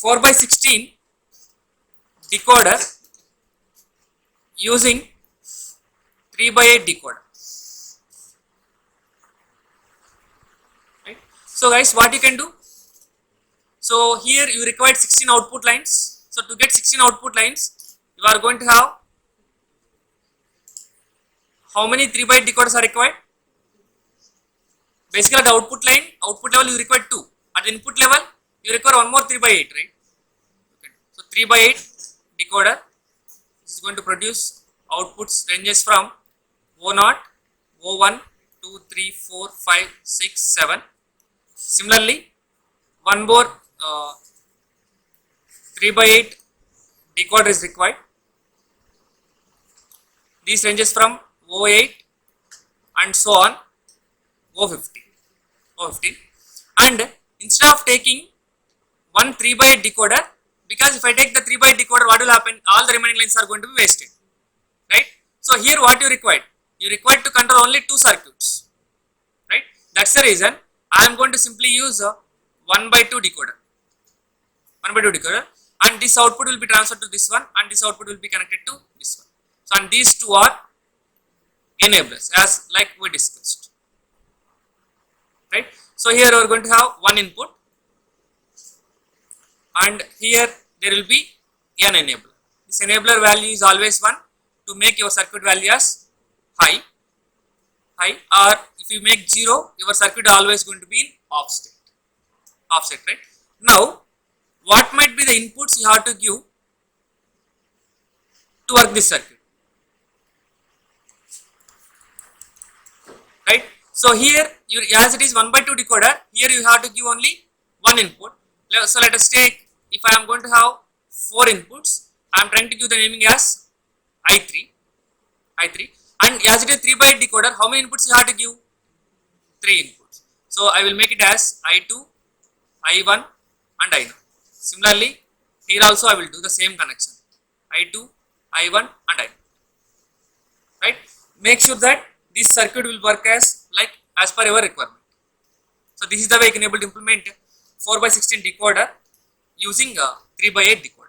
4x16 decoder using 3x8 decoder. Right? So guys, what you can do? So here you require 16 output lines. So to get 16 output lines, you are going to have how many 3x8 decoders are required? Basically at the output level you require 2. At the input level you require one more 3x8, right? Okay. So 3x8 decoder is going to produce outputs ranges from O0, O1, 2, 3, 4, 5, 6, 7. Similarly, one more 3x8 decoder is required. These ranges from O8 and so on, O15. And instead of taking one 3x8 decoder, because if I take the 3x8 decoder, what will happen? All the remaining lines are going to be wasted, right? So here what you require? You require to control only 2 circuits, right? That's the reason I am going to simply use a 1/2 decoder. 1/2 decoder, and this output will be transferred to this one, and this output will be connected to this one. So and these two are enablers, as like we discussed, right? So here we are going to have one input, and here there will be an enabler. This enabler value is always 1 to make your circuit value as high, or if you make 0, your circuit always going to be in off state, right? Now what might be the inputs you have to give to work this circuit, right? So here as it is 1/2 decoder, here you have to give only one input. So let us take, if I am going to have 4 inputs, I am trying to give the naming as I3, and as it is 3x8 decoder, how many inputs you have to give? 3 inputs. So I will make it as I2, I1 and I0. Similarly, here also I will do the same connection, I2, I1 and I0, right? Make sure that this circuit will work as per your requirement. So this is the way you can able to implement 4x16 decoder using 3x8 decoder.